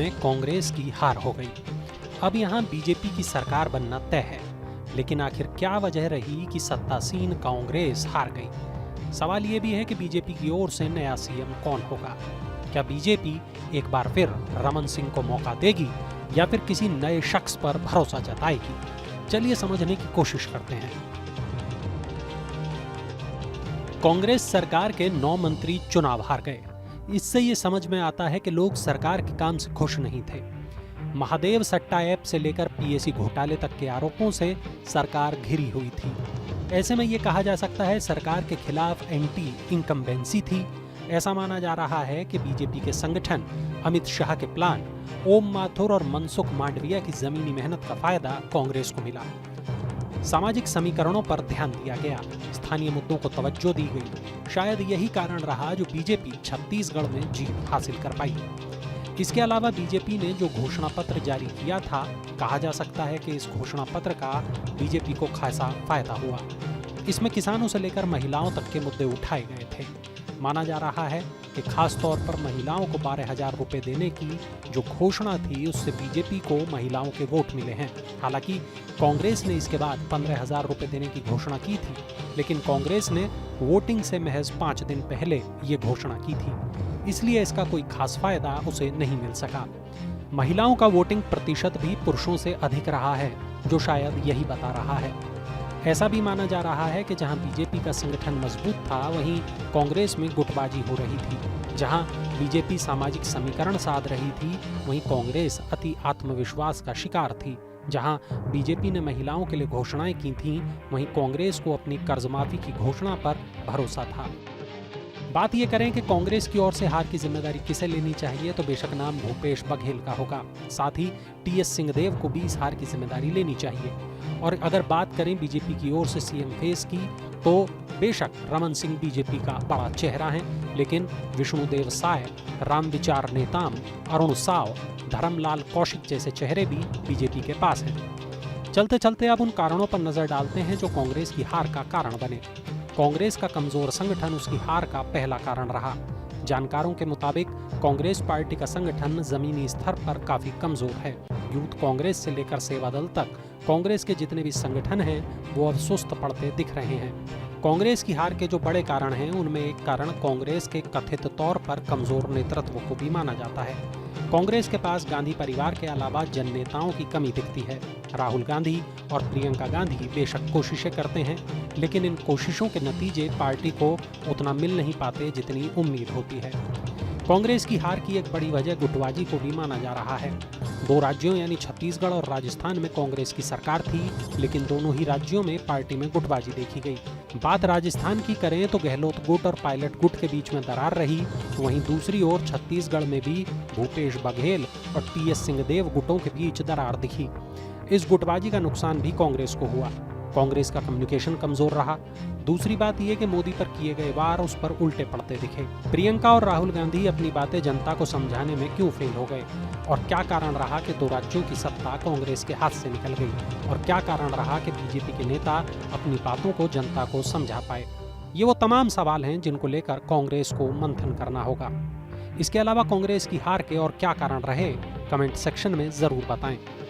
में कांग्रेस की हार हो गई। अब यहाँ बीजेपी की सरकार बनना तय है, लेकिन आखिर क्या वजह रही कि सत्तासीन कांग्रेस हार गई? सवाल ये भी है कि बीजेपी की ओर से नया सीएम कौन होगा? क्या बीजेपी एक बार फिर रमन सिंह को मौका देगी या फिर किसी नए शख्स पर भरोसा जताएगी? चलिए समझने की कोशिश करते हैं। कांग्रेस सरकार के 9 मंत्री चुनाव हार गए। इससे ये समझ में आता है कि लोग सरकार के काम से खुश नहीं थे। महादेव सट्टा ऐप से लेकर पीएसी घोटाले तक के आरोपों से सरकार घिरी हुई थी। ऐसे में ये कहा जा सकता है सरकार के खिलाफ एंटी इनकम्बेंसी थी। ऐसा माना जा रहा है कि बीजेपी के संगठन, अमित शाह के प्लान, ओम माथुर और मनसुख मांडविया की जमीनी मेहनत का फायदा कांग्रेस को मिला। सामाजिक समीकरणों पर ध्यान दिया गया, स्थानीय मुद्दों को तवज्जो दी गई। शायद यही कारण रहा जो बीजेपी छत्तीसगढ़ में जीत हासिल कर पाई। इसके अलावा बीजेपी ने जो घोषणा पत्र जारी किया था, कहा जा सकता है कि इस घोषणा पत्र का बीजेपी को खासा फायदा हुआ। इसमें किसानों से लेकर महिलाओं तक के मुद्दे उठाए गए थे। माना जा रहा है कि खास तौर पर महिलाओं को 12,000 रुपए देने की जो घोषणा थी, उससे बीजेपी को महिलाओं के वोट मिले हैं। हालांकि कांग्रेस ने इसके बाद 15,000 रुपए देने की घोषणा की थी, लेकिन कांग्रेस ने वोटिंग से महज 5 दिन पहले ये घोषणा की थी, इसलिए इसका कोई खास फायदा उसे नहीं मिल सका। महिलाओं का वोटिंग प्रतिशत भी पुरुषों से अधिक रहा है, जो शायद यही बता रहा है। ऐसा भी माना जा रहा है कि जहां बीजेपी का संगठन मजबूत था, वहीं कांग्रेस में गुटबाजी हो रही थी। जहां बीजेपी सामाजिक समीकरण साध रही थी, वहीं कांग्रेस अति आत्मविश्वास का शिकार थी। जहां बीजेपी ने महिलाओं के लिए घोषणाएं की थीं, वहीं कांग्रेस को अपनी कर्जमाफी की घोषणा पर भरोसा था। बात ये करें कि कांग्रेस की ओर से हार की जिम्मेदारी किसे लेनी चाहिए, तो बेशक नाम भूपेश बघेल का होगा। साथ ही टीएस सिंहदेव को भी इस हार की जिम्मेदारी लेनी चाहिए। और अगर बात करें बीजेपी की ओर से सीएम फेस की, तो बेशक रमन सिंह बीजेपी का बड़ा चेहरा है, लेकिन विष्णुदेव साय, रामविचार नेताम, अरुण साव, धर्मलाल कौशिक जैसे चेहरे भी बीजेपी के पास हैं। चलते चलते अब उन कारणों पर नजर डालते हैं जो कांग्रेस की हार का कारण बने। कांग्रेस का कमजोर संगठन उसकी हार का पहला कारण रहा। जानकारों के मुताबिक कांग्रेस पार्टी का संगठन जमीनी स्तर पर काफी कमजोर है। यूथ कांग्रेस से लेकर सेवा दल तक कांग्रेस के जितने भी संगठन हैं, वो अब सुस्त पड़ते दिख रहे हैं। कांग्रेस की हार के जो बड़े कारण हैं, उनमें एक कारण कांग्रेस के कथित तौर पर कमजोर नेतृत्व को भी माना जाता है। कांग्रेस के पास गांधी परिवार के अलावा जन नेताओं की कमी दिखती है। राहुल गांधी और प्रियंका गांधी बेशक कोशिशें करते हैं, लेकिन इन कोशिशों के नतीजे पार्टी को उतना मिल नहीं पाते जितनी उम्मीद होती है। कांग्रेस की हार की एक बड़ी वजह गुटबाजी को भी माना जा रहा है। 2 राज्यों यानी छत्तीसगढ़ और राजस्थान में कांग्रेस की सरकार थी, लेकिन दोनों ही राज्यों में पार्टी में गुटबाजी देखी गई। बात राजस्थान की करें तो गहलोत गुट और पायलट गुट के बीच में दरार रही, वहीं दूसरी ओर छत्तीसगढ़ में भी भूपेश बघेल और टीएस सिंहदेव गुटों के बीच दरार दिखी। इस गुटबाजी का नुकसान भी कांग्रेस को हुआ। कांग्रेस का कम्युनिकेशन कमजोर रहा। दूसरी बात यह कि मोदी पर किए गए वार उस पर उल्टे पड़ते दिखे। प्रियंका और राहुल गांधी अपनी बातें जनता को समझाने में क्यों फेल हो गए, और क्या कारण रहा कि 2 राज्यों की सत्ता कांग्रेस के हाथ से निकल गई, और क्या कारण रहा कि बीजेपी के नेता अपनी बातों को जनता को समझा पाए। ये वो तमाम सवाल हैं जिनको लेकर कांग्रेस को मंथन करना होगा। इसके अलावा कांग्रेस की हार के और क्या कारण रहे, कमेंट सेक्शन में जरूर बताएं।